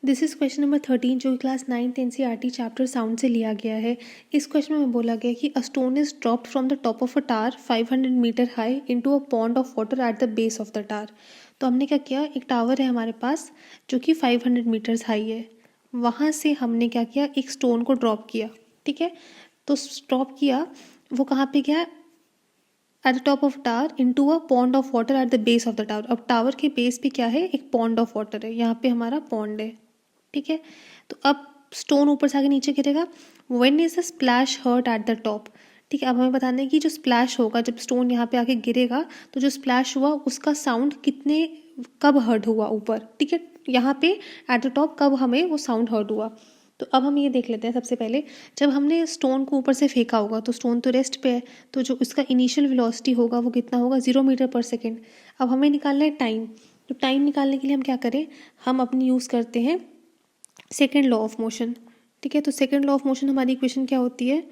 This is question number 13 जो कि class 9th NCERT chapter sound से लिया गया है। इस क्वेश्चन में बोला गया कि a stone is dropped from the top of a tower 500 metre high into a pond of water at the base of the tower. तो हमने क्या किया, एक टावर है हमारे पास जो कि 500 मीटर्स हाई है, वहाँ से हमने क्या किया, एक स्टोन को ड्रॉप किया। ठीक है, तो ड्रॉप किया, वो कहाँ पे गया, eight the top of tower into a pond of water at the base of the tower. अब टावर के बेस पे क्या है, एक पॉन्ड ऑफ वाटर है, यहाँ पे हमारा पॉन्ड है। ठीक है, तो अब स्टोन ऊपर से आगे नीचे गिरेगा। When is the splash heard at the top. ठीक है, अब हमें बताना है कि जो स्प्लैश होगा, जब स्टोन यहाँ पे आके गिरेगा तो जो स्प्लैश हुआ उसका साउंड कब हर्ट हुआ ऊपर। ठीक है, यहाँ पे एट द टॉप कब हमें वो साउंड हर्ट हुआ। तो अब हम ये देख लेते हैं। सबसे पहले जब हमने स्टोन को ऊपर से फेंका होगा तो स्टोन तो रेस्ट पे है, तो जो उसका इनिशियल वेलोसिटी होगा वो कितना होगा, 0 मीटर पर सेकेंड। अब हमें निकालना है टाइम। तो टाइम निकालने के लिए हम क्या करें, हम अपनी यूज़ करते हैं सेकेंड लॉ ऑफ मोशन। ठीक है, तो सेकेंड लॉ ऑफ मोशन हमारी इक्वेशन क्या होती है,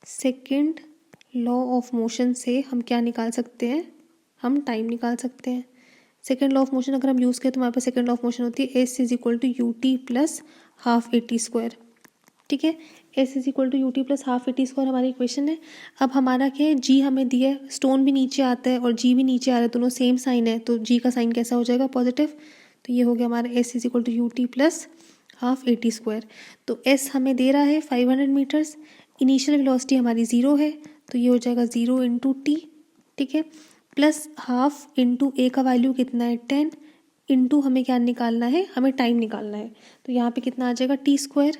सेकेंड लॉ ऑफ मोशन से हम क्या निकाल सकते हैं, हम टाइम निकाल सकते हैं। सेकेंड लॉ ऑफ मोशन अगर हम यूज़ करें तो हमारे पास सेकेंड लॉ ऑफ मोशन होती है S is equal to U T plus half A T square. ठीक है, S is equal to U T plus half A T square हमारी इक्वेशन है। अब हमारा क्या है, जी हमें दिया है, स्टोन भी नीचे आता है और जी भी नीचे आ रहा है, दोनों सेम साइन है, तो जी का साइन कैसा हो जाएगा, पॉजिटिव। तो ये हो गया हमारा S is equal to U T plus half A T square. तो एस हमें दे रहा है 500 मीटर्स, इनिशियल वेलोसिटी हमारी 0 है, तो ये हो जाएगा 0 इंटू टी। ठीक है, प्लस हाफ इंटू ए का वैल्यू कितना है 10, इंटू हमें क्या निकालना है, हमें टाइम निकालना है, तो यहाँ पे कितना आ जाएगा टी स्क्वायर।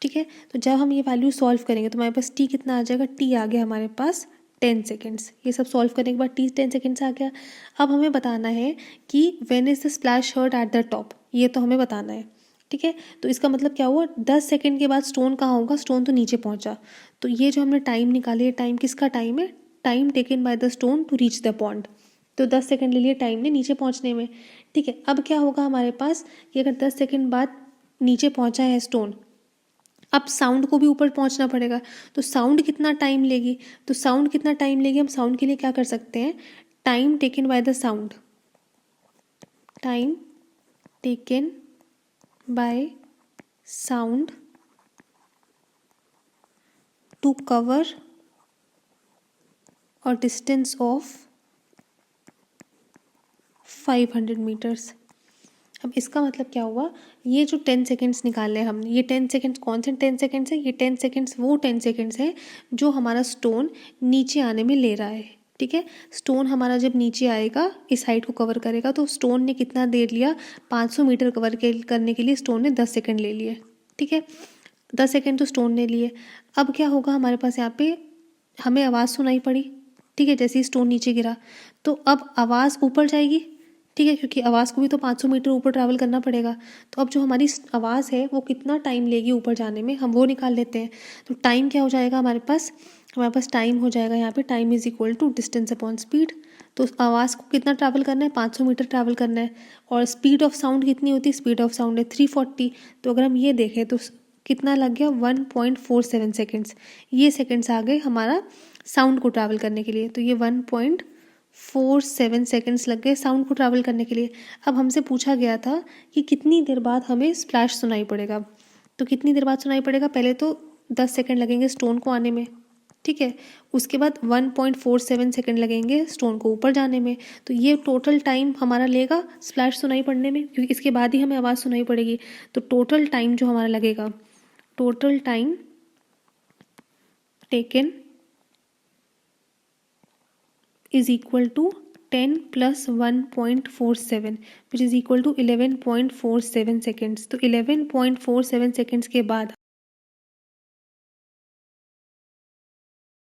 ठीक है, तो जब हम ये वैल्यू सॉल्व करेंगे तो हमारे पास टी कितना आ जाएगा, टी आ गया हमारे पास 10 सेकेंड्स। ये सब सॉल्व करने के बाद टी 10 सेकेंड्स आ गया। अब हमें बताना है कि when is the splash heard at the top, ये तो हमें बताना है। ठीक है, तो इसका मतलब क्या हुआ, 10 सेकेंड के बाद स्टोन कहाँ होगा, स्टोन तो नीचे पहुंचा। तो ये जो हमने टाइम निकाली है, टाइम किसका टाइम है, time taken by the stone to reach the pond. तो 10 सेकेंड ले लिए टाइम ने नीचे पहुंचने में। ठीक है, अब क्या होगा हमारे पास कि अगर 10 सेकेंड बाद नीचे पहुंचा है स्टोन, अब साउंड को भी ऊपर पहुंचना पड़ेगा, तो साउंड कितना टाइम लेगी, तो साउंड कितना टाइम लेगी, हम साउंड के लिए क्या कर सकते हैं, time taken by the sound, time taken by sound to cover और डिस्टेंस ऑफ 500 मीटर्स। अब इसका मतलब क्या हुआ, ये जो 10 सेकेंड्स निकाले हमने, ये 10 सेकेंड्स कौन से 10 सेकेंड्स है, ये 10 सेकेंड्स वो 10 सेकेंड्स है जो हमारा स्टोन नीचे आने में ले रहा है। ठीक है, स्टोन हमारा जब नीचे आएगा, इस हाइट को कवर करेगा, तो स्टोन ने कितना देर लिया, 500 मीटर करने के लिए स्टोन ने 10 सेकेंड ले लिए। ठीक है, 10 सेकेंड तो स्टोन ने लिए। अब क्या होगा हमारे पास, यहाँ पे हमें आवाज़ सुनाई पड़ी। ठीक है, जैसे ही स्टोन नीचे गिरा तो अब आवाज़ ऊपर जाएगी। ठीक है, क्योंकि आवाज़ को भी तो 500 मीटर ऊपर ट्रैवल करना पड़ेगा। तो अब जो हमारी आवाज़ है वो कितना टाइम लेगी ऊपर जाने में, हम वो निकाल लेते हैं। तो टाइम क्या हो जाएगा हमारे पास टाइम हो जाएगा यहाँ पे, time is equal to distance upon speed. तो आवाज़ को कितना ट्रैवल करना है, 500 मीटर ट्रैवल करना है, और स्पीड ऑफ साउंड कितनी होती है, स्पीड ऑफ साउंड है 340। तो अगर हम ये देखें तो कितना लग गया, 1.47 सेकेंड्स। ये सेकेंड्स आ गए हमारा साउंड को ट्रैवल करने के लिए। तो ये 1.47 सेकेंड्स लग गए साउंड को ट्रैवल करने के लिए। अब हमसे पूछा गया था कि कितनी देर बाद हमें स्प्लैश सुनाई पड़ेगा। तो कितनी देर बाद सुनाई पड़ेगा, पहले तो 10 सेकेंड लगेंगे स्टोन को आने में। ठीक है, उसके बाद 1.47 सेकेंड लगेंगे स्टोन को ऊपर जाने में। तो ये टोटल टाइम हमारा लेगा स्प्लैश सुनाई पड़ने में, क्योंकि इसके बाद ही हमें आवाज़ सुनाई पड़ेगी। तो टोटल टाइम जो हमारा लगेगा, total time taken is equal to 10 plus 1.47 which is equal to 11.47 seconds। तो 11.47 seconds के बाद